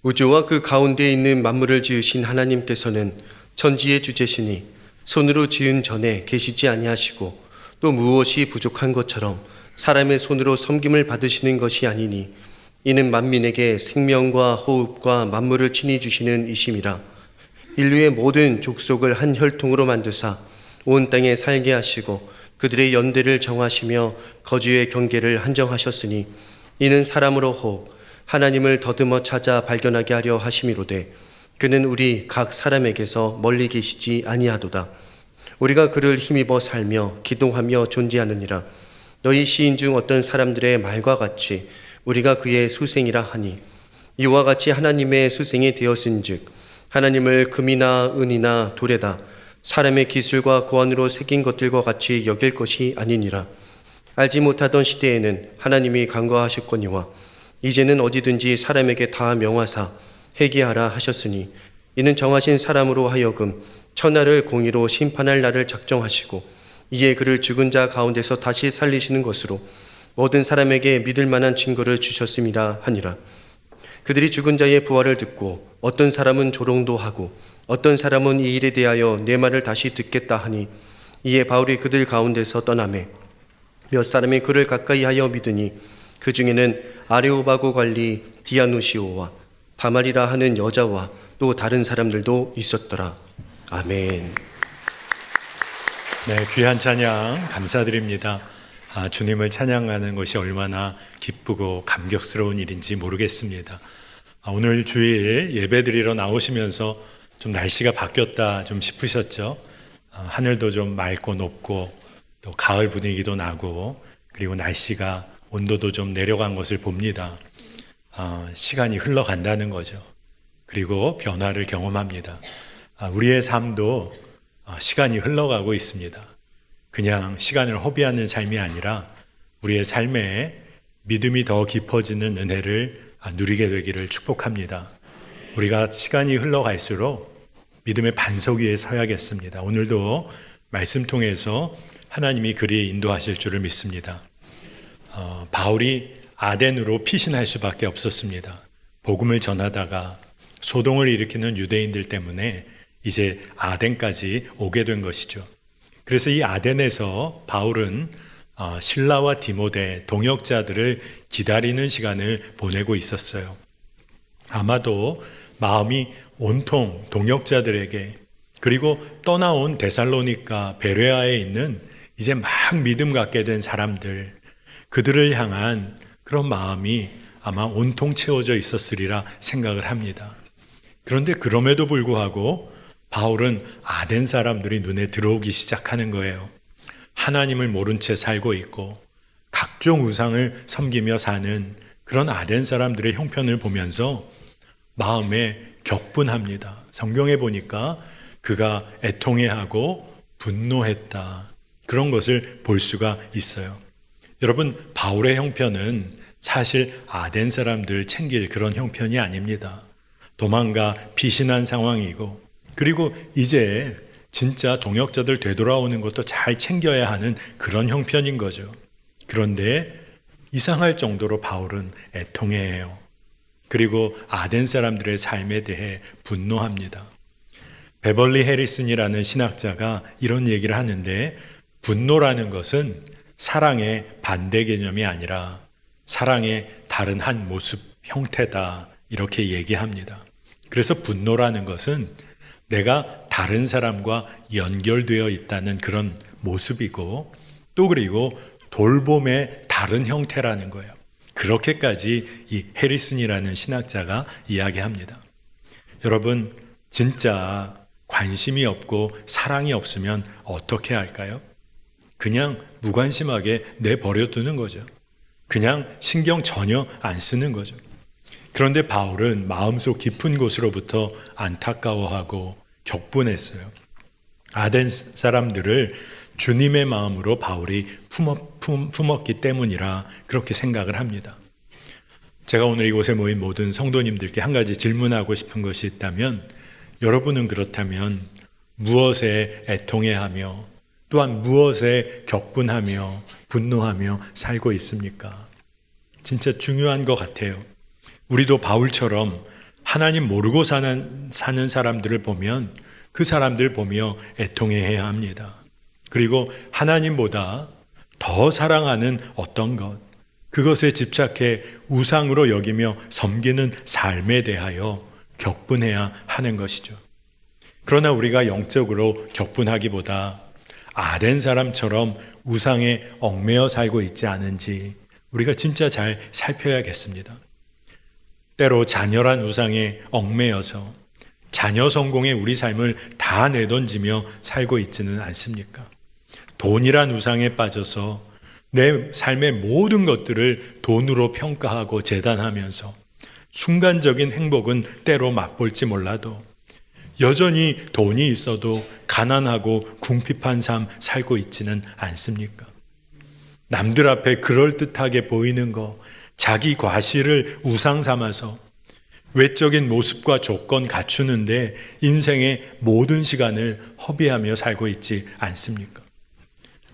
우주와 그 가운데 있는 만물을 지으신 하나님께서는 천지의 주제시니 손으로 지은 전에 계시지 아니하시고 또 무엇이 부족한 것처럼 사람의 손으로 섬김을 받으시는 것이 아니니 이는 만민에게 생명과 호흡과 만물을 친히 주시는 이심이라. 인류의 모든 족속을 한 혈통으로 만드사 온 땅에 살게 하시고 그들의 연대를 정하시며 거주의 경계를 한정하셨으니 이는 사람으로 혹 하나님을 더듬어 찾아 발견하게 하려 하심이로되 그는 우리 각 사람에게서 멀리 계시지 아니하도다. 우리가 그를 힘입어 살며 기동하며 존재하느니라. 너희 시인 중 어떤 사람들의 말과 같이 우리가 그의 수생이라 하니 이와 같이 하나님의 수생이 되었은즉 하나님을 금이나 은이나 돌에다 사람의 기술과 고안으로 새긴 것들과 같이 여길 것이 아니니라. 알지 못하던 시대에는 하나님이 간과하셨거니와 이제는 어디든지 사람에게 다 명하사 회개하라 하셨으니 이는 정하신 사람으로 하여금 천하를 공의로 심판할 날을 작정하시고 이에 그를 죽은 자 가운데서 다시 살리시는 것으로 모든 사람에게 믿을 만한 증거를 주셨음이라 하니라. 그들이 죽은 자의 부활을 듣고 어떤 사람은 조롱도 하고 어떤 사람은 이 일에 대하여 내 말을 다시 듣겠다 하니 이에 바울이 그들 가운데서 떠나매 몇 사람이 그를 가까이 하여 믿으니 그 중에는 아레오바고 관리 디아누시오와 다말이라 하는 여자와 또 다른 사람들도 있었더라. 아멘. 네, 귀한 찬양 감사드립니다. 주님을 찬양하는 것이 얼마나 기쁘고 감격스러운 일인지 모르겠습니다. 오늘 주일 예배드리러 나오시면서 좀 날씨가 바뀌었다 좀 싶으셨죠? 하늘도 좀 맑고 높고 또 가을 분위기도 나고 그리고 날씨가 온도도 좀 내려간 것을 봅니다. 시간이 흘러간다는 거죠. 그리고 변화를 경험합니다. 우리의 삶도 시간이 흘러가고 있습니다. 그냥 시간을 허비하는 삶이 아니라 우리의 삶에 믿음이 더 깊어지는 은혜를 누리게 되기를 축복합니다. 우리가 시간이 흘러갈수록 믿음의 반석 위에 서야겠습니다. 오늘도 말씀 통해서 하나님이 그리 인도하실 줄을 믿습니다. 바울이 아덴으로 피신할 수밖에 없었습니다. 복음을 전하다가 소동을 일으키는 유대인들 때문에 이제 아덴까지 오게 된 것이죠. 그래서 이 아덴에서 바울은 실라와 디모데 동역자들을 기다리는 시간을 보내고 있었어요. 아마도 마음이 온통 동역자들에게 그리고 떠나온 데살로니가 베레아에 있는 이제 막 믿음 갖게 된 사람들 그들을 향한 그런 마음이 아마 온통 채워져 있었으리라 생각을 합니다. 그런데 그럼에도 불구하고 바울은 아덴 사람들이 눈에 들어오기 시작하는 거예요. 하나님을 모른 채 살고 있고 각종 우상을 섬기며 사는 그런 아덴 사람들의 형편을 보면서 마음에 격분합니다. 성경에 보니까 그가 애통해하고 분노했다. 그런 것을 볼 수가 있어요. 여러분, 바울의 형편은 사실 아덴 사람들 챙길 그런 형편이 아닙니다. 도망가 피신한 상황이고 그리고 이제 진짜 동역자들 되돌아오는 것도 잘 챙겨야 하는 그런 형편인 거죠. 그런데 이상할 정도로 바울은 애통해해요. 그리고 아덴 사람들의 삶에 대해 분노합니다. 베벌리 해리슨이라는 신학자가 이런 얘기를 하는데 분노라는 것은 사랑의 반대 개념이 아니라 사랑의 다른 한 모습, 형태다 이렇게 얘기합니다. 그래서 분노라는 것은 내가 다른 사람과 연결되어 있다는 그런 모습이고 또 그리고 돌봄의 다른 형태라는 거예요. 그렇게까지 이 해리슨이라는 신학자가 이야기합니다. 여러분, 진짜 관심이 없고 사랑이 없으면 어떻게 할까요? 그냥 무관심하게 내버려 두는 거죠. 그냥 신경 전혀 안 쓰는 거죠. 그런데 바울은 마음속 깊은 곳으로부터 안타까워하고 격분했어요. 아덴 사람들을 주님의 마음으로 바울이 품었기 때문이라 그렇게 생각을 합니다. 제가 오늘 이곳에 모인 모든 성도님들께 한 가지 질문하고 싶은 것이 있다면 여러분은 그렇다면 무엇에 애통해하며 또한 무엇에 격분하며 분노하며 살고 있습니까? 진짜 중요한 것 같아요. 우리도 바울처럼 하나님 모르고 사는 사람들을 보면 그 사람들 보며 애통해야 합니다. 그리고 하나님보다 더 사랑하는 어떤 것, 그것에 집착해 우상으로 여기며 섬기는 삶에 대하여 격분해야 하는 것이죠. 그러나 우리가 영적으로 격분하기보다 아덴 사람처럼 우상에 얽매여 살고 있지 않은지 우리가 진짜 잘 살펴야겠습니다. 때로 잔열한 우상에 얽매여서 자녀 성공에 우리 삶을 다 내던지며 살고 있지는 않습니까? 돈이란 우상에 빠져서 내 삶의 모든 것들을 돈으로 평가하고 재단하면서 순간적인 행복은 때로 맛볼지 몰라도 여전히 돈이 있어도 가난하고 궁핍한 삶 살고 있지는 않습니까? 남들 앞에 그럴듯하게 보이는 거, 자기 과실을 우상 삼아서 외적인 모습과 조건 갖추는데 인생의 모든 시간을 허비하며 살고 있지 않습니까?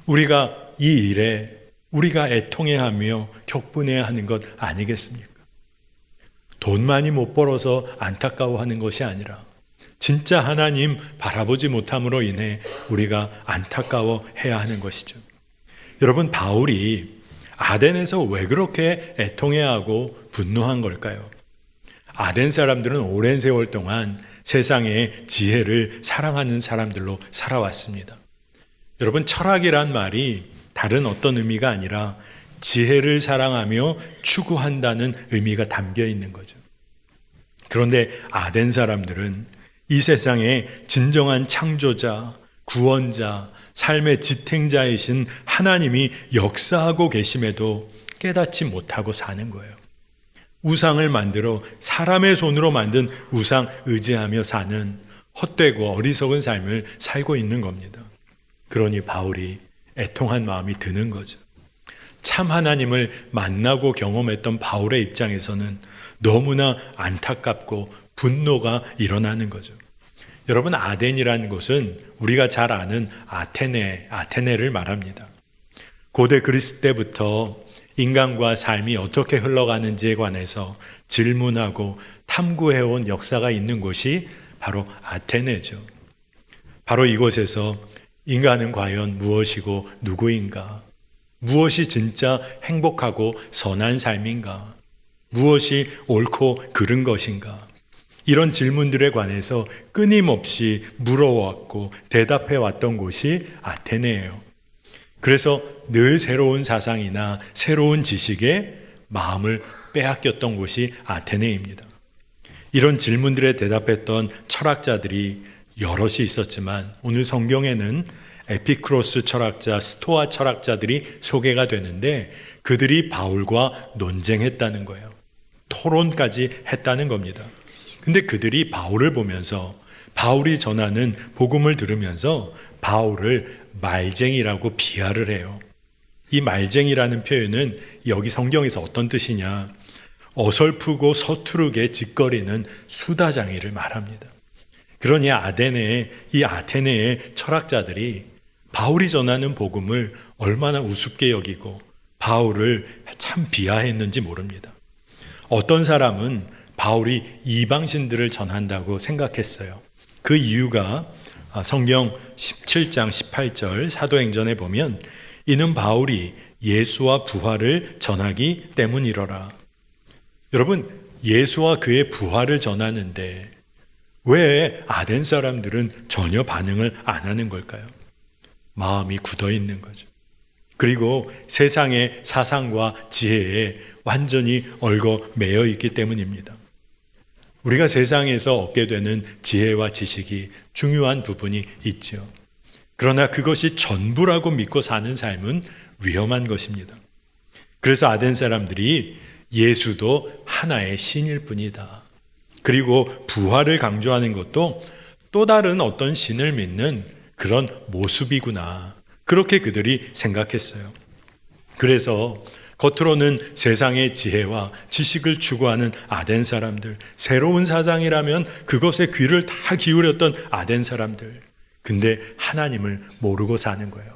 우리가 이 일에 우리가 애통해하며 격분해야 하는 것 아니겠습니까? 돈 많이 못 벌어서 안타까워하는 것이 아니라 진짜 하나님 바라보지 못함으로 인해 우리가 안타까워해야 하는 것이죠. 여러분, 바울이 아덴에서 왜 그렇게 애통해하고 분노한 걸까요? 아덴 사람들은 오랜 세월 동안 세상의 지혜를 사랑하는 사람들로 살아왔습니다. 여러분, 철학이란 말이 다른 어떤 의미가 아니라 지혜를 사랑하며 추구한다는 의미가 담겨 있는 거죠. 그런데 아덴 사람들은 이 세상의 진정한 창조자, 구원자, 삶의 지탱자이신 하나님이 역사하고 계심에도 깨닫지 못하고 사는 거예요. 우상을 만들어 사람의 손으로 만든 우상 의지하며 사는 헛되고 어리석은 삶을 살고 있는 겁니다. 그러니 바울이 애통한 마음이 드는 거죠. 참 하나님을 만나고 경험했던 바울의 입장에서는 너무나 안타깝고 분노가 일어나는 거죠. 여러분, 아덴이라는 곳은 우리가 잘 아는 아테네를 말합니다. 고대 그리스 때부터 인간과 삶이 어떻게 흘러가는지에 관해서 질문하고 탐구해온 역사가 있는 곳이 바로 아테네죠. 바로 이곳에서 인간은 과연 무엇이고 누구인가? 무엇이 진짜 행복하고 선한 삶인가? 무엇이 옳고 그른 것인가? 이런 질문들에 관해서 끊임없이 물어왔고 대답해왔던 곳이 아테네예요. 그래서 늘 새로운 사상이나 새로운 지식에 마음을 빼앗겼던 곳이 아테네입니다. 이런 질문들에 대답했던 철학자들이 여럿이 있었지만 오늘 성경에는 에피크로스 철학자, 스토아 철학자들이 소개가 되는데 그들이 바울과 논쟁했다는 거예요. 토론까지 했다는 겁니다. 근데 그들이 바울을 보면서 바울이 전하는 복음을 들으면서 바울을 말쟁이라고 비하를 해요. 이 말쟁이라는 표현은 여기 성경에서 어떤 뜻이냐? 어설프고 서투르게 짓거리는 수다장이를 말합니다. 그러니 이 아테네의 철학자들이 바울이 전하는 복음을 얼마나 우습게 여기고 바울을 참 비하했는지 모릅니다. 어떤 사람은 바울이 이방신들을 전한다고 생각했어요. 그 이유가 성경 17장 18절 사도행전에 보면 이는 바울이 예수와 부활을 전하기 때문이러라. 여러분, 예수와 그의 부활을 전하는데 왜 아덴 사람들은 전혀 반응을 안 하는 걸까요? 마음이 굳어 있는 거죠. 그리고 세상의 사상과 지혜에 완전히 얽어 매여 있기 때문입니다. 우리가 세상에서 얻게 되는 지혜와 지식이 중요한 부분이 있죠. 그러나 그것이 전부라고 믿고 사는 삶은 위험한 것입니다. 그래서 아덴 사람들이 예수도 하나의 신일 뿐이다. 그리고 부활을 강조하는 것도 또 다른 어떤 신을 믿는 그런 모습이구나. 그렇게 그들이 생각했어요. 그래서 겉으로는 세상의 지혜와 지식을 추구하는 아덴 사람들, 새로운 사상이라면 그것에 귀를 다 기울였던 아덴 사람들. 근데 하나님을 모르고 사는 거예요.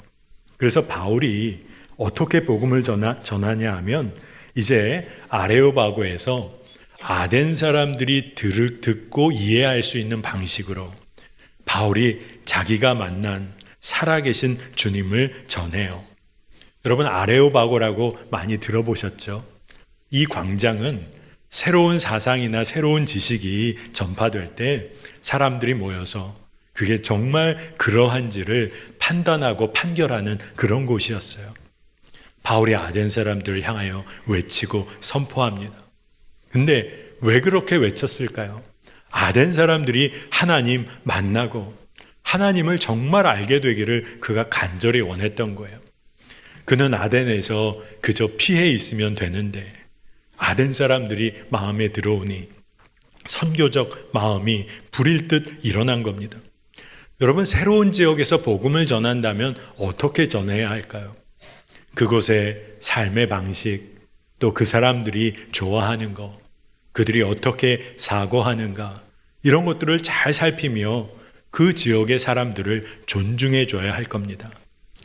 그래서 바울이 어떻게 복음을 전하냐 하면 이제 아레오바고에서 아덴 사람들이 듣고 이해할 수 있는 방식으로 바울이 자기가 만난 살아계신 주님을 전해요. 여러분, 아레오바고라고 많이 들어보셨죠? 이 광장은 새로운 사상이나 새로운 지식이 전파될 때 사람들이 모여서 그게 정말 그러한지를 판단하고 판결하는 그런 곳이었어요. 바울이 아덴 사람들을 향하여 외치고 선포합니다. 근데 왜 그렇게 외쳤을까요? 아덴 사람들이 하나님 만나고 하나님을 정말 알게 되기를 그가 간절히 원했던 거예요. 그는 아덴에서 그저 피해 있으면 되는데 아덴 사람들이 마음에 들어오니 선교적 마음이 불일 듯 일어난 겁니다. 여러분, 새로운 지역에서 복음을 전한다면 어떻게 전해야 할까요? 그곳의 삶의 방식, 또 그 사람들이 좋아하는 것, 그들이 어떻게 사고하는가, 이런 것들을 잘 살피며 그 지역의 사람들을 존중해 줘야 할 겁니다.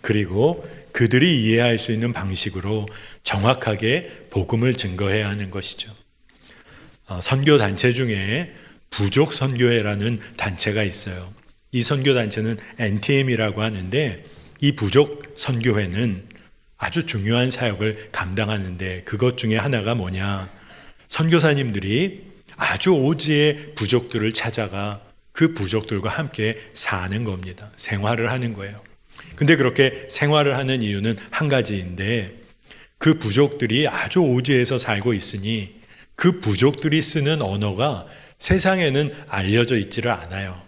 그리고 그들이 이해할 수 있는 방식으로 정확하게 복음을 증거해야 하는 것이죠. 선교 단체 중에 부족 선교회라는 단체가 있어요. 이 선교 단체는 NTM이라고 하는데 이 부족 선교회는 아주 중요한 사역을 감당하는데 그것 중에 하나가 뭐냐? 선교사님들이 아주 오지의 부족들을 찾아가 그 부족들과 함께 사는 겁니다. 생활을 하는 거예요. 근데 그렇게 생활을 하는 이유는 한 가지인데 그 부족들이 아주 오지에서 살고 있으니 그 부족들이 쓰는 언어가 세상에는 알려져 있지를 않아요.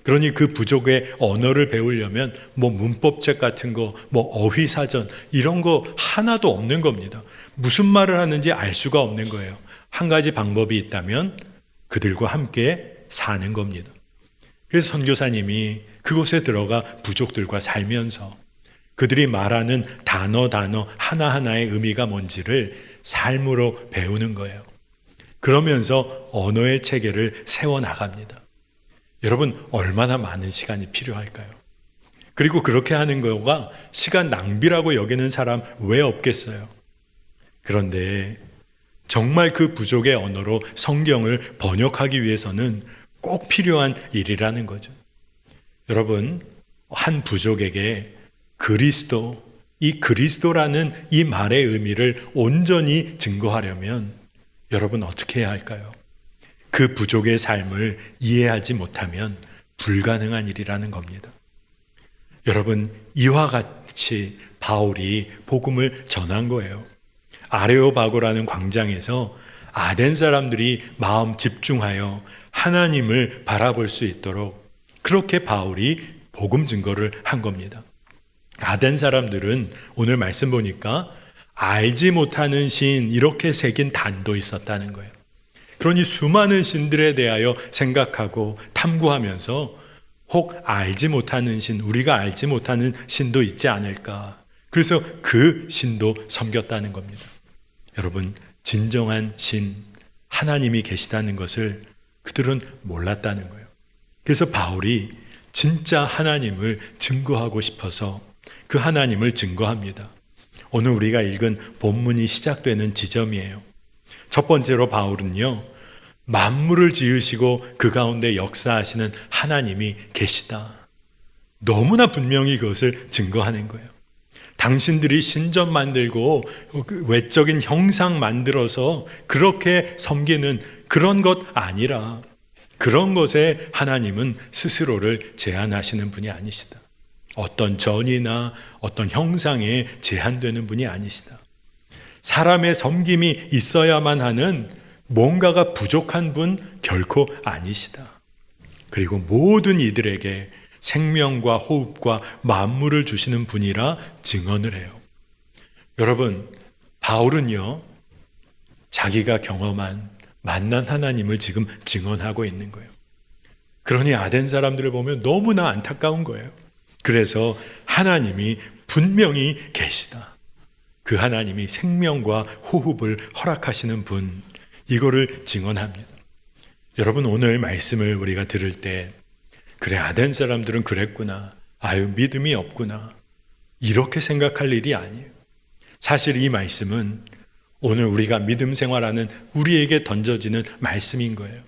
그러니 그 부족의 언어를 배우려면 문법책 같은 거, 어휘사전 이런 거 하나도 없는 겁니다. 무슨 말을 하는지 알 수가 없는 거예요. 한 가지 방법이 있다면 그들과 함께 사는 겁니다. 그래서 선교사님이 그곳에 들어가 부족들과 살면서 그들이 말하는 단어 하나하나의 의미가 뭔지를 삶으로 배우는 거예요. 그러면서 언어의 체계를 세워나갑니다. 여러분, 얼마나 많은 시간이 필요할까요? 그리고 그렇게 하는 거가 시간 낭비라고 여기는 사람 왜 없겠어요? 그런데 정말 그 부족의 언어로 성경을 번역하기 위해서는 꼭 필요한 일이라는 거죠. 여러분, 한 부족에게 이 그리스도라는 이 말의 의미를 온전히 증거하려면 여러분 어떻게 해야 할까요? 그 부족의 삶을 이해하지 못하면 불가능한 일이라는 겁니다. 여러분, 이와 같이 바울이 복음을 전한 거예요. 아레오바고라는 광장에서 아덴 사람들이 마음 집중하여 하나님을 바라볼 수 있도록 그렇게 바울이 복음 증거를 한 겁니다. 아덴 사람들은 오늘 말씀 보니까 알지 못하는 신 이렇게 새긴 단도 있었다는 거예요. 그러니 수많은 신들에 대하여 생각하고 탐구하면서 혹 알지 못하는 신, 우리가 알지 못하는 신도 있지 않을까. 그래서 그 신도 섬겼다는 겁니다. 여러분, 진정한 신, 하나님이 계시다는 것을 그들은 몰랐다는 거예요. 그래서 바울이 진짜 하나님을 증거하고 싶어서 그 하나님을 증거합니다. 오늘 우리가 읽은 본문이 시작되는 지점이에요. 첫 번째로 바울은요, 만물을 지으시고 그 가운데 역사하시는 하나님이 계시다. 너무나 분명히 그것을 증거하는 거예요. 당신들이 신전 만들고 외적인 형상 만들어서 그렇게 섬기는 그런 것 아니라 그런 것에 하나님은 스스로를 제한하시는 분이 아니시다. 어떤 전이나 어떤 형상에 제한되는 분이 아니시다. 사람의 섬김이 있어야만 하는 뭔가가 부족한 분 결코 아니시다. 그리고 모든 이들에게 생명과 호흡과 만물을 주시는 분이라 증언을 해요. 여러분, 바울은요, 자기가 경험한 만난 하나님을 지금 증언하고 있는 거예요. 그러니 아덴 사람들을 보면 너무나 안타까운 거예요. 그래서 하나님이 분명히 계시다. 그 하나님이 생명과 호흡을 허락하시는 분, 이거를 증언합니다. 여러분, 오늘 말씀을 우리가 들을 때 그래, 아덴 사람들은 그랬구나, 아유 믿음이 없구나, 이렇게 생각할 일이 아니에요. 사실 이 말씀은 오늘 우리가 믿음 생활하는 우리에게 던져지는 말씀인 거예요.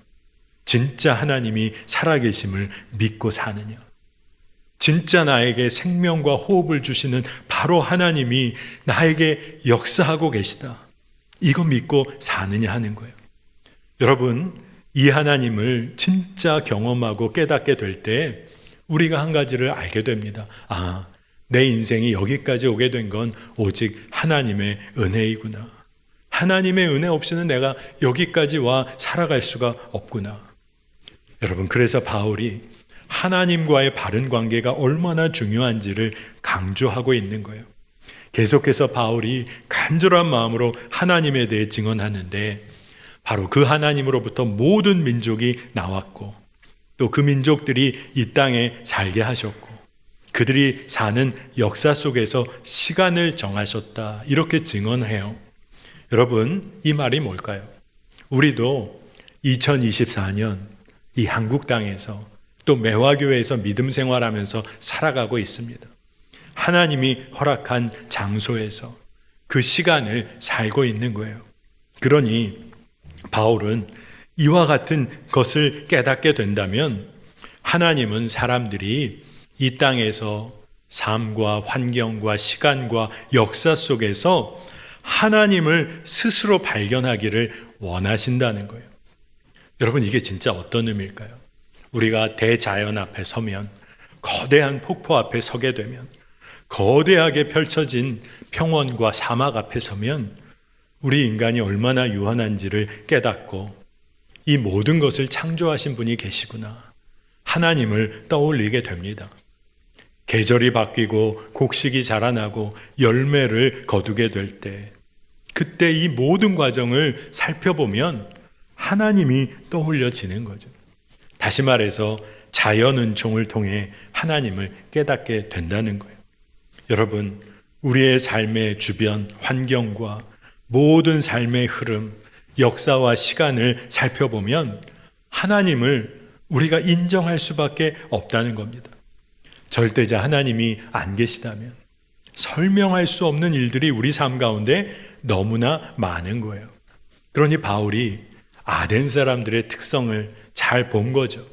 진짜 하나님이 살아계심을 믿고 사느냐? 진짜 나에게 생명과 호흡을 주시는 바로 하나님이 나에게 역사하고 계시다. 이거 믿고 사느냐 하는 거예요. 여러분, 이 하나님을 진짜 경험하고 깨닫게 될 때 우리가 한 가지를 알게 됩니다. 내 인생이 여기까지 오게 된 건 오직 하나님의 은혜이구나. 하나님의 은혜 없이는 내가 여기까지 와 살아갈 수가 없구나. 여러분, 그래서 바울이 하나님과의 바른 관계가 얼마나 중요한지를 강조하고 있는 거예요. 계속해서 바울이 간절한 마음으로 하나님에 대해 증언하는데 바로 그 하나님으로부터 모든 민족이 나왔고 또 그 민족들이 이 땅에 살게 하셨고 그들이 사는 역사 속에서 시간을 정하셨다. 이렇게 증언해요. 여러분, 이 말이 뭘까요? 우리도 2024년 이 한국 땅에서 또 매화교회에서 믿음 생활하면서 살아가고 있습니다. 하나님이 허락한 장소에서 그 시간을 살고 있는 거예요. 그러니 바울은 이와 같은 것을 깨닫게 된다면 하나님은 사람들이 이 땅에서 삶과 환경과 시간과 역사 속에서 하나님을 스스로 발견하기를 원하신다는 거예요. 여러분, 이게 진짜 어떤 의미일까요? 우리가 대자연 앞에 서면, 거대한 폭포 앞에 서게 되면, 거대하게 펼쳐진 평원과 사막 앞에 서면 우리 인간이 얼마나 유한한지를 깨닫고 이 모든 것을 창조하신 분이 계시구나. 하나님을 떠올리게 됩니다. 계절이 바뀌고 곡식이 자라나고 열매를 거두게 될 때, 그때 이 모든 과정을 살펴보면 하나님이 떠올려지는 거죠. 다시 말해서 자연 은총을 통해 하나님을 깨닫게 된다는 거예요. 여러분, 우리의 삶의 주변 환경과 모든 삶의 흐름, 역사와 시간을 살펴보면 하나님을 우리가 인정할 수밖에 없다는 겁니다. 절대자 하나님이 안 계시다면 설명할 수 없는 일들이 우리 삶 가운데 너무나 많은 거예요. 그러니 바울이 아덴 사람들의 특성을 잘 본 거죠.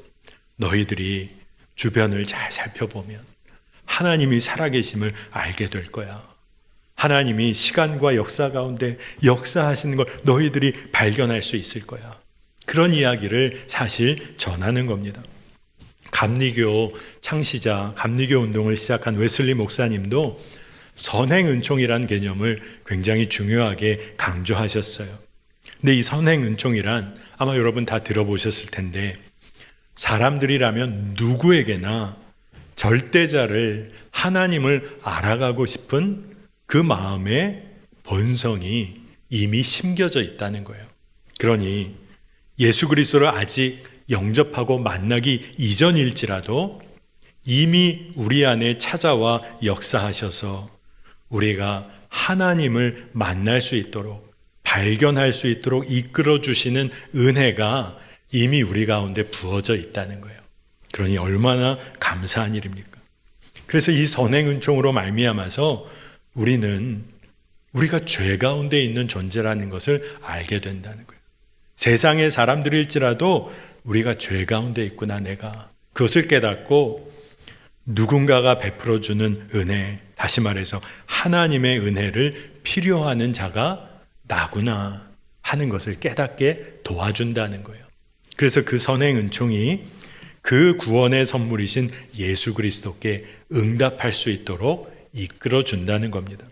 너희들이 주변을 잘 살펴보면 하나님이 살아계심을 알게 될 거야. 하나님이 시간과 역사 가운데 역사하시는 걸 너희들이 발견할 수 있을 거야. 그런 이야기를 사실 전하는 겁니다. 감리교 창시자, 감리교 운동을 시작한 웨슬리 목사님도 선행 은총이란 개념을 굉장히 중요하게 강조하셨어요. 근데 이 선행 은총이란 아마 여러분 다 들어보셨을 텐데 사람들이라면 누구에게나 절대자를 하나님을 알아가고 싶은 그 마음의 본성이 이미 심겨져 있다는 거예요. 그러니 예수 그리스도를 아직 영접하고 만나기 이전일지라도 이미 우리 안에 찾아와 역사하셔서 우리가 하나님을 만날 수 있도록 발견할 수 있도록 이끌어 주시는 은혜가 이미 우리 가운데 부어져 있다는 거예요. 그러니 얼마나 감사한 일입니까? 그래서 이 선행 은총으로 말미암아서 우리가 죄 가운데 있는 존재라는 것을 알게 된다는 거예요. 세상의 사람들일지라도 우리가 죄 가운데 있구나, 내가. 그것을 깨닫고 누군가가 베풀어주는 은혜, 다시 말해서 하나님의 은혜를 필요하는 자가 나구나 하는 것을 깨닫게 도와준다는 거예요. 그래서 그 선행 은총이 그 구원의 선물이신 예수 그리스도께 응답할 수 있도록 이끌어 준다는 겁니다.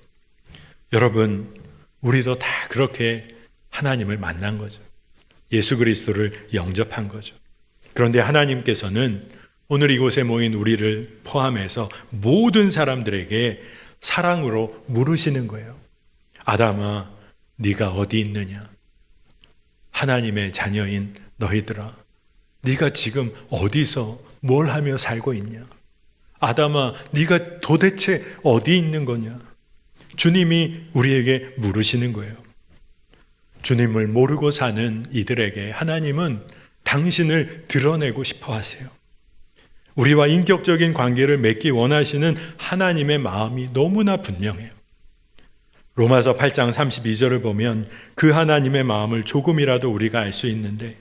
여러분, 우리도 다 그렇게 하나님을 만난 거죠. 예수 그리스도를 영접한 거죠. 그런데 하나님께서는 오늘 이곳에 모인 우리를 포함해서 모든 사람들에게 사랑으로 물으시는 거예요. 아담아, 네가 어디 있느냐? 하나님의 자녀인 너희들아, 네가 지금 어디서 뭘 하며 살고 있냐? 아담아, 네가 도대체 어디 있는 거냐? 주님이 우리에게 물으시는 거예요. 주님을 모르고 사는 이들에게 하나님은 당신을 드러내고 싶어 하세요. 우리와 인격적인 관계를 맺기 원하시는 하나님의 마음이 너무나 분명해요. 로마서 8장 32절을 보면 그 하나님의 마음을 조금이라도 우리가 알 수 있는데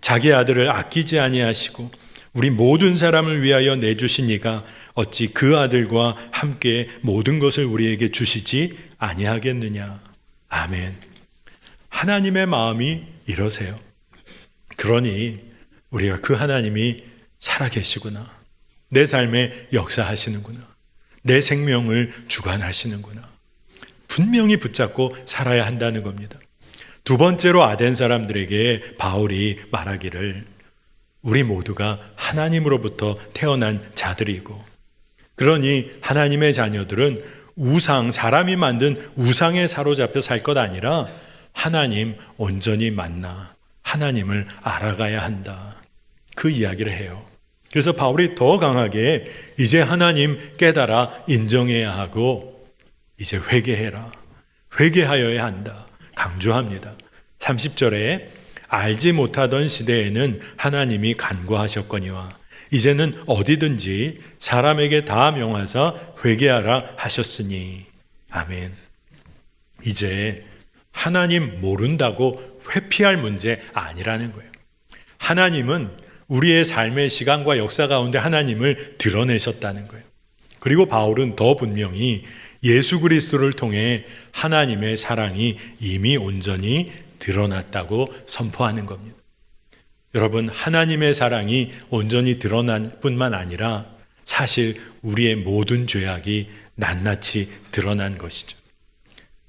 자기 아들을 아끼지 아니하시고 우리 모든 사람을 위하여 내주신 이가 어찌 그 아들과 함께 모든 것을 우리에게 주시지 아니하겠느냐. 아멘. 하나님의 마음이 이러세요. 그러니 우리가 그 하나님이 살아계시구나. 내 삶에 역사하시는구나. 내 생명을 주관하시는구나. 분명히 붙잡고 살아야 한다는 겁니다. 두 번째로 아덴 사람들에게 바울이 말하기를 우리 모두가 하나님으로부터 태어난 자들이고 그러니 하나님의 자녀들은 우상, 사람이 만든 우상에 사로잡혀 살 것 아니라 하나님 온전히 만나 하나님을 알아가야 한다. 그 이야기를 해요. 그래서 바울이 더 강하게 이제 하나님 깨달아 인정해야 하고 이제 회개해라. 회개하여야 한다. 강조합니다. 30절에 알지 못하던 시대에는 하나님이 간과하셨거니와 이제는 어디든지 사람에게 다 명하사 회개하라 하셨으니. 아멘. 이제 하나님 모른다고 회피할 문제 아니라는 거예요. 하나님은 우리의 삶의 시간과 역사 가운데 하나님을 드러내셨다는 거예요. 그리고 바울은 더 분명히 예수 그리스도를 통해 하나님의 사랑이 이미 온전히 드러났다고 선포하는 겁니다. 여러분, 하나님의 사랑이 온전히 드러난 뿐만 아니라 사실 우리의 모든 죄악이 낱낱이 드러난 것이죠.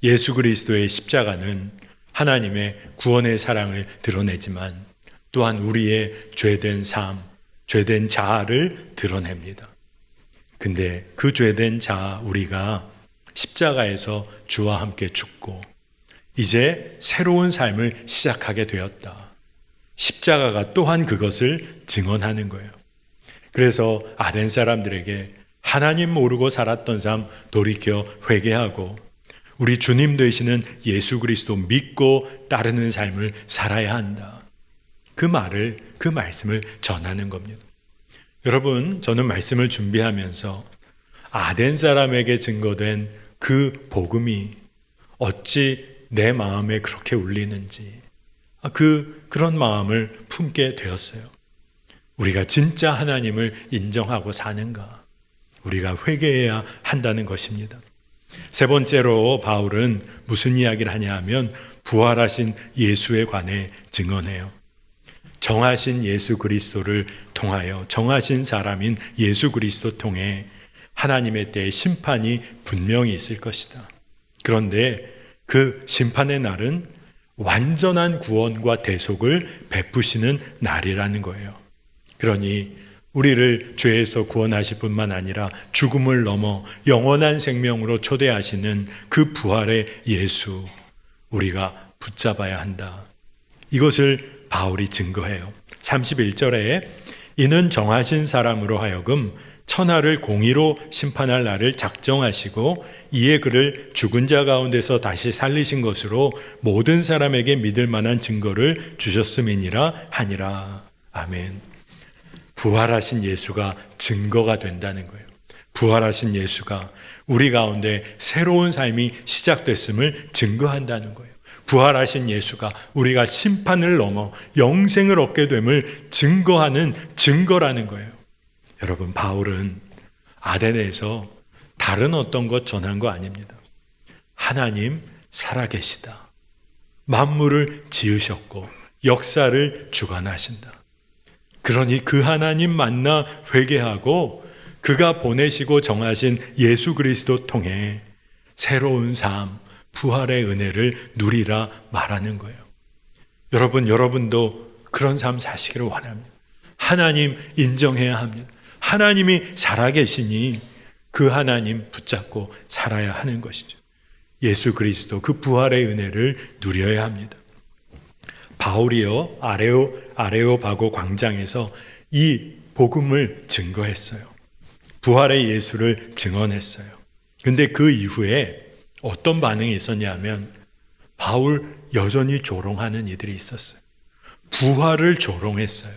예수 그리스도의 십자가는 하나님의 구원의 사랑을 드러내지만 또한 우리의 죄된 삶, 죄된 자아를 드러냅니다. 근데 그 죄된 자아 우리가 십자가에서 주와 함께 죽고 이제 새로운 삶을 시작하게 되었다. 십자가가 또한 그것을 증언하는 거예요. 그래서 아덴 사람들에게 하나님 모르고 살았던 삶 돌이켜 회개하고 우리 주님 되시는 예수 그리스도 믿고 따르는 삶을 살아야 한다. 그 말씀을 전하는 겁니다. 여러분, 저는 말씀을 준비하면서 아덴 사람에게 증거된 그 복음이 어찌 내 마음에 그렇게 울리는지 그런 마음을 품게 되었어요. 우리가 진짜 하나님을 인정하고 사는가? 우리가 회개해야 한다는 것입니다. 세 번째로 바울은 무슨 이야기를 하냐 하면 부활하신 예수에 관해 증언해요. 정하신 예수 그리스도를 통하여 정하신 사람인 예수 그리스도 통해 하나님의 때에 심판이 분명히 있을 것이다. 그런데 그 심판의 날은 완전한 구원과 대속을 베푸시는 날이라는 거예요. 그러니 우리를 죄에서 구원하실 뿐만 아니라 죽음을 넘어 영원한 생명으로 초대하시는 그 부활의 예수 우리가 붙잡아야 한다. 이것을 바울이 증거해요. 31절에 이는 정하신 사람으로 하여금 천하를 공의로 심판할 날을 작정하시고 이에 그를 죽은 자 가운데서 다시 살리신 것으로 모든 사람에게 믿을 만한 증거를 주셨음이니라 하니라. 아멘. 부활하신 예수가 증거가 된다는 거예요. 부활하신 예수가 우리 가운데 새로운 삶이 시작됐음을 증거한다는 거예요. 부활하신 예수가 우리가 심판을 넘어 영생을 얻게 됨을 증거하는 증거라는 거예요. 여러분, 바울은 아덴에서 다른 어떤 것 전한 거 아닙니다. 하나님 살아계시다. 만물을 지으셨고 역사를 주관하신다. 그러니 그 하나님 만나 회개하고 그가 보내시고 정하신 예수 그리스도 통해 새로운 삶, 부활의 은혜를 누리라 말하는 거예요. 여러분도 그런 삶 사시기를 원합니다. 하나님 인정해야 합니다. 하나님이 살아계시니 그 하나님 붙잡고 살아야 하는 것이죠. 예수 그리스도 그 부활의 은혜를 누려야 합니다. 바울이요 아레오바고 광장에서 이 복음을 증거했어요. 부활의 예수를 증언했어요. 근데 그 이후에 어떤 반응이 있었냐 하면 바울 여전히 조롱하는 이들이 있었어요. 부활을 조롱했어요.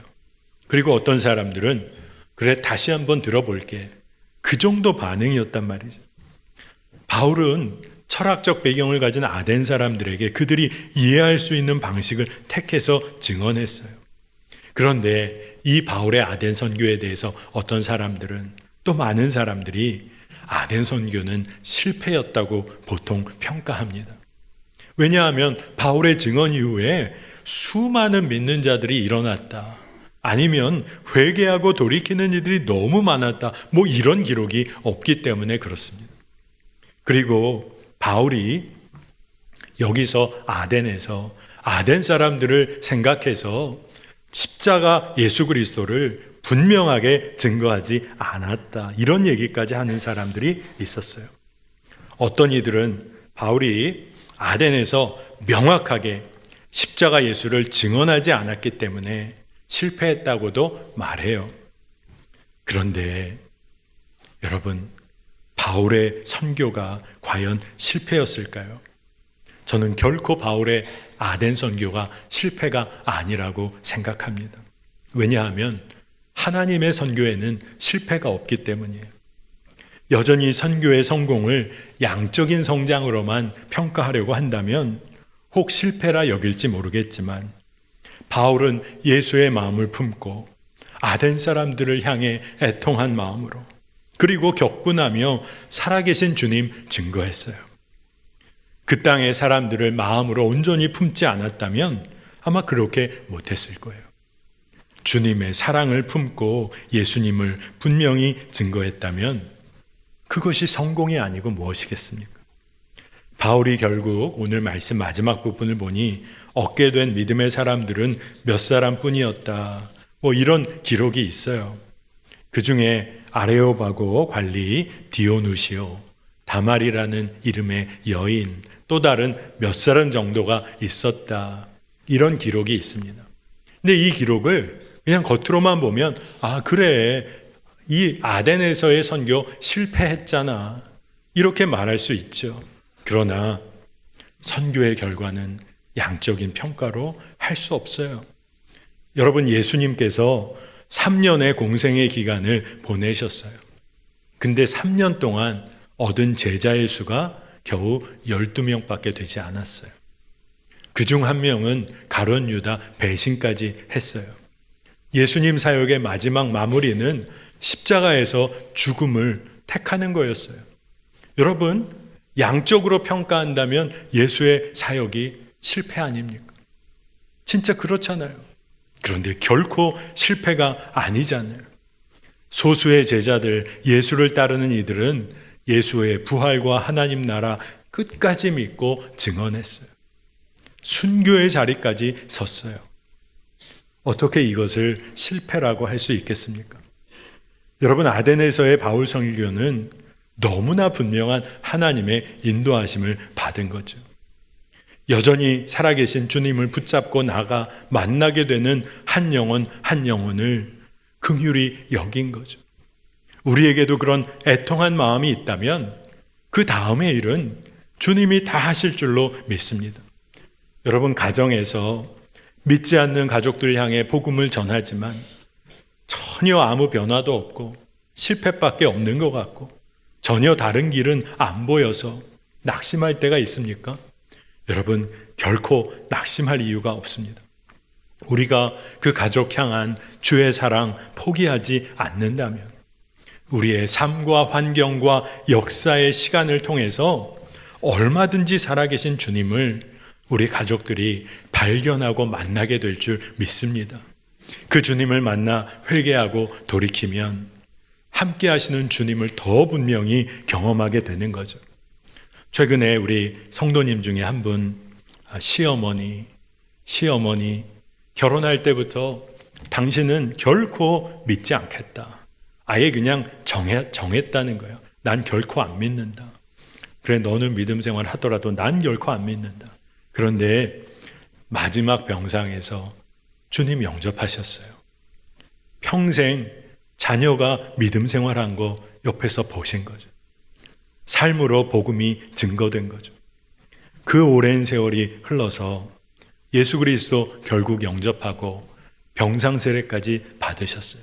그리고 어떤 사람들은 그래 다시 한번 들어볼게. 그 정도 반응이었단 말이죠. 바울은 철학적 배경을 가진 아덴 사람들에게 그들이 이해할 수 있는 방식을 택해서 증언했어요. 그런데 이 바울의 아덴 선교에 대해서 어떤 사람들은, 또 많은 사람들이 아덴 선교는 실패였다고 보통 평가합니다. 왜냐하면 바울의 증언 이후에 수많은 믿는 자들이 일어났다, 아니면 회개하고 돌이키는 이들이 너무 많았다, 이런 기록이 없기 때문에 그렇습니다. 그리고 바울이 여기서 아덴에서 아덴 사람들을 생각해서 십자가 예수 그리스도를 분명하게 증거하지 않았다, 이런 얘기까지 하는 사람들이 있었어요. 어떤 이들은 바울이 아덴에서 명확하게 십자가 예수를 증언하지 않았기 때문에 실패했다고도 말해요. 그런데 여러분, 바울의 선교가 과연 실패였을까요? 저는 결코 바울의 아덴 선교가 실패가 아니라고 생각합니다. 왜냐하면 하나님의 선교에는 실패가 없기 때문이에요. 여전히 선교의 성공을 양적인 성장으로만 평가하려고 한다면 혹 실패라 여길지 모르겠지만, 바울은 예수의 마음을 품고 아덴 사람들을 향해 애통한 마음으로, 그리고 격분하며 살아계신 주님 증거했어요. 그 땅의 사람들을 마음으로 온전히 품지 않았다면 아마 그렇게 못했을 거예요. 주님의 사랑을 품고 예수님을 분명히 증거했다면 그것이 성공이 아니고 무엇이겠습니까? 바울이 결국 오늘 말씀 마지막 부분을 보니 얻게 된 믿음의 사람들은 몇 사람뿐이었다, 이런 기록이 있어요. 그 중에 아레오바고 관리 디오누시오, 다말이라는 이름의 여인, 또 다른 몇 사람 정도가 있었다, 이런 기록이 있습니다. 근데 이 기록을 그냥 겉으로만 보면 그래, 이 아덴에서의 선교 실패했잖아, 이렇게 말할 수 있죠. 그러나 선교의 결과는 양적인 평가로 할 수 없어요. 여러분, 예수님께서 3년의 공생의 기간을 보내셨어요. 근데 3년 동안 얻은 제자의 수가 겨우 12명밖에 되지 않았어요. 그중 한 명은 가룟 유다 배신까지 했어요. 예수님 사역의 마지막 마무리는 십자가에서 죽음을 택하는 거였어요. 여러분, 양적으로 평가한다면 예수의 사역이 실패 아닙니까? 진짜 그렇잖아요. 그런데 결코 실패가 아니잖아요. 소수의 제자들, 예수를 따르는 이들은 예수의 부활과 하나님 나라 끝까지 믿고 증언했어요. 순교의 자리까지 섰어요. 어떻게 이것을 실패라고 할 수 있겠습니까? 여러분, 아덴에서의 바울 선교는 너무나 분명한 하나님의 인도하심을 받은 거죠. 여전히 살아계신 주님을 붙잡고 나가 만나게 되는 한 영혼 한 영혼을 긍휼히 여긴 거죠. 우리에게도 그런 애통한 마음이 있다면 그 다음의 일은 주님이 다 하실 줄로 믿습니다. 여러분, 가정에서 믿지 않는 가족들 향해 복음을 전하지만 전혀 아무 변화도 없고 실패밖에 없는 것 같고 전혀 다른 길은 안 보여서 낙심할 때가 있습니까? 여러분, 결코 낙심할 이유가 없습니다. 우리가 그 가족 향한 주의 사랑 포기하지 않는다면 우리의 삶과 환경과 역사의 시간을 통해서 얼마든지 살아계신 주님을 우리 가족들이 발견하고 만나게 될 줄 믿습니다. 그 주님을 만나 회개하고 돌이키면 함께 하시는 주님을 더 분명히 경험하게 되는 거죠. 최근에 우리 성도님 중에 한 분, 시어머니 결혼할 때부터 당신은 결코 믿지 않겠다, 아예 그냥 정했다는 거예요. 난 결코 안 믿는다. 그래, 너는 믿음 생활 하더라도 난 결코 안 믿는다. 그런데 마지막 병상에서 주님 영접하셨어요. 평생 자녀가 믿음 생활한 거 옆에서 보신 거죠. 삶으로 복음이 증거된 거죠. 그 오랜 세월이 흘러서 예수 그리스도 결국 영접하고 병상 세례까지 받으셨어요.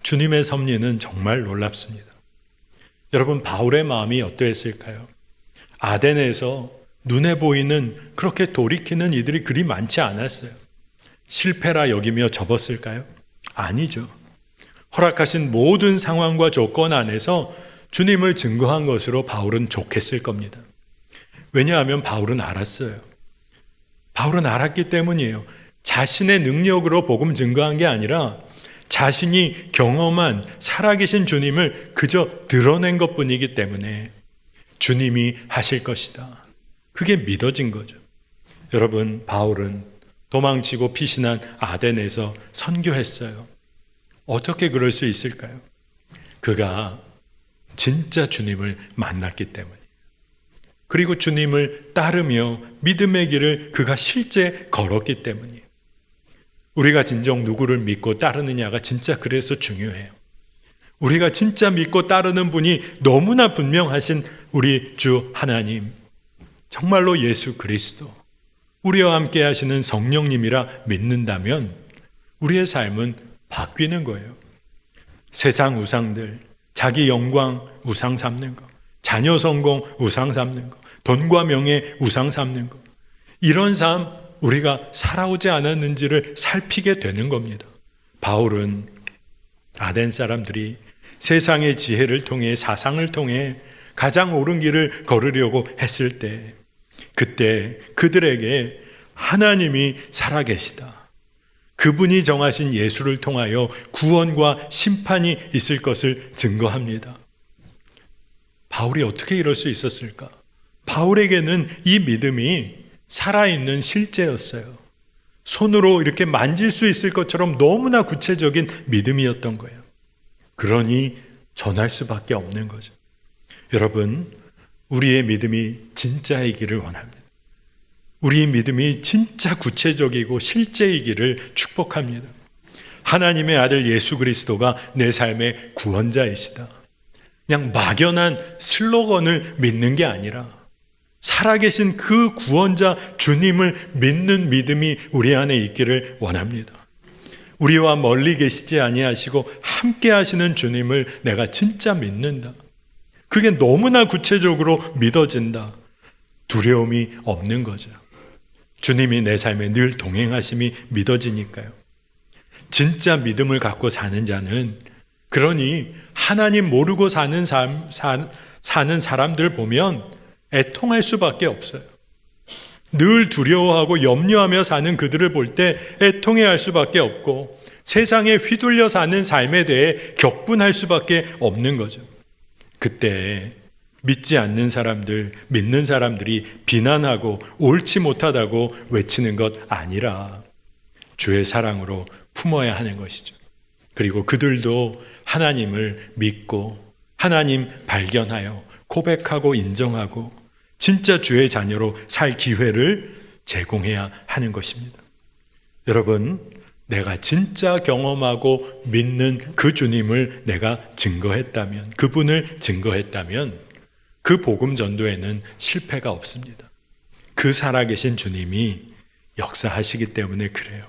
주님의 섭리는 정말 놀랍습니다. 여러분, 바울의 마음이 어떠했을까요? 아덴에서 눈에 보이는 그렇게 돌이키는 이들이 그리 많지 않았어요. 실패라 여기며 접었을까요? 아니죠. 허락하신 모든 상황과 조건 안에서 주님을 증거한 것으로 바울은 좋겠을 겁니다. 왜냐하면 바울은 알았어요. 바울은 알았기 때문이에요. 자신의 능력으로 복음 증거한 게 아니라 자신이 경험한 살아계신 주님을 그저 드러낸 것뿐이기 때문에 주님이 하실 것이다. 그게 믿어진 거죠. 여러분, 바울은 도망치고 피신한 아덴에서 선교했어요. 어떻게 그럴 수 있을까요? 그가 진짜 주님을 만났기 때문이에요. 그리고 주님을 따르며 믿음의 길을 그가 실제 걸었기 때문이에요. 우리가 진정 누구를 믿고 따르느냐가 진짜 그래서 중요해요. 우리가 진짜 믿고 따르는 분이 너무나 분명하신 우리 주 하나님, 정말로 예수 그리스도, 우리와 함께 하시는 성령님이라 믿는다면 우리의 삶은 바뀌는 거예요. 세상 우상들, 자기 영광 우상 삼는 거, 자녀 성공 우상 삼는 거, 돈과 명예 우상 삼는 거, 이런 삶 우리가 살아오지 않았는지를 살피게 되는 겁니다. 바울은 아덴 사람들이 세상의 지혜를 통해, 사상을 통해 가장 옳은 길을 걸으려고 했을 때, 그때 그들에게 하나님이 살아계시다, 그분이 정하신 예수를 통하여 구원과 심판이 있을 것을 증거합니다. 바울이 어떻게 이럴 수 있었을까? 바울에게는 이 믿음이 살아있는 실제였어요. 손으로 이렇게 만질 수 있을 것처럼 너무나 구체적인 믿음이었던 거예요. 그러니 전할 수밖에 없는 거죠. 여러분, 우리의 믿음이 진짜이기를 원합니다. 우리의 믿음이 진짜 구체적이고 실제이기를 축복합니다. 하나님의 아들 예수 그리스도가 내 삶의 구원자이시다. 그냥 막연한 슬로건을 믿는 게 아니라 살아계신 그 구원자 주님을 믿는 믿음이 우리 안에 있기를 원합니다. 우리와 멀리 계시지 아니하시고 함께 하시는 주님을 내가 진짜 믿는다. 그게 너무나 구체적으로 믿어진다. 두려움이 없는 거죠. 주님이 내 삶에 늘 동행하심이 믿어지니까요. 진짜 믿음을 갖고 사는 자는, 그러니 하나님 모르고 사는 사람들 보면 애통할 수밖에 없어요. 늘 두려워하고 염려하며 사는 그들을 볼 때 애통해할 수밖에 없고, 세상에 휘둘려 사는 삶에 대해 격분할 수밖에 없는 거죠. 그때 믿지 않는 사람들, 믿는 사람들이 비난하고 옳지 못하다고 외치는 것 아니라 주의 사랑으로 품어야 하는 것이죠. 그리고 그들도 하나님을 믿고 하나님 발견하여 고백하고 인정하고 진짜 주의 자녀로 살 기회를 제공해야 하는 것입니다. 여러분, 내가 진짜 경험하고 믿는 그 주님을 내가 증거했다면, 그분을 증거했다면 그 복음 전도에는 실패가 없습니다. 그 살아계신 주님이 역사하시기 때문에 그래요.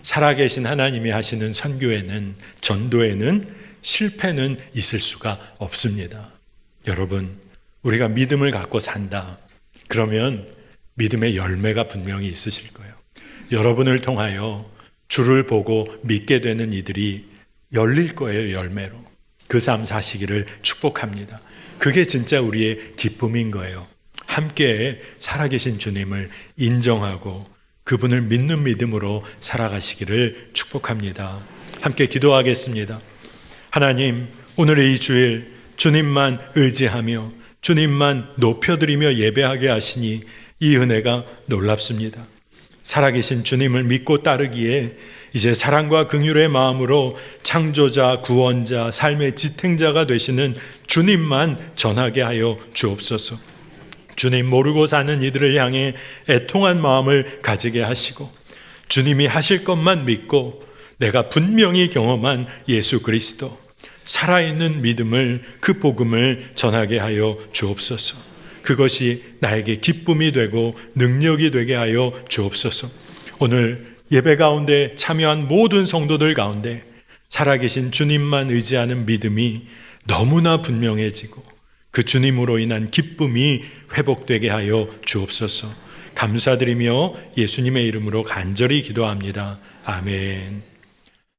살아계신 하나님이 하시는 선교에는, 전도에는 실패는 있을 수가 없습니다. 여러분, 우리가 믿음을 갖고 산다. 그러면 믿음의 열매가 분명히 있으실 거예요. 여러분을 통하여 주를 보고 믿게 되는 이들이 열릴 거예요, 열매로. 그 삶 사시기를 축복합니다. 그게 진짜 우리의 기쁨인 거예요. 함께 살아계신 주님을 인정하고 그분을 믿는 믿음으로 살아가시기를 축복합니다. 함께 기도하겠습니다. 하나님, 오늘의 이 주일 주님만 의지하며 주님만 높여드리며 예배하게 하시니 이 은혜가 놀랍습니다. 살아계신 주님을 믿고 따르기에 이제 사랑과 긍휼의 마음으로 창조자, 구원자, 삶의 지탱자가 되시는 주님만 전하게 하여 주옵소서. 주님 모르고 사는 이들을 향해 애통한 마음을 가지게 하시고 주님이 하실 것만 믿고 내가 분명히 경험한 예수 그리스도, 살아있는 믿음을, 그 복음을 전하게 하여 주옵소서. 그것이 나에게 기쁨이 되고 능력이 되게 하여 주옵소서. 오늘 예배 가운데 참여한 모든 성도들 가운데 살아계신 주님만 의지하는 믿음이 너무나 분명해지고 그 주님으로 인한 기쁨이 회복되게 하여 주옵소서. 감사드리며 예수님의 이름으로 간절히 기도합니다. 아멘.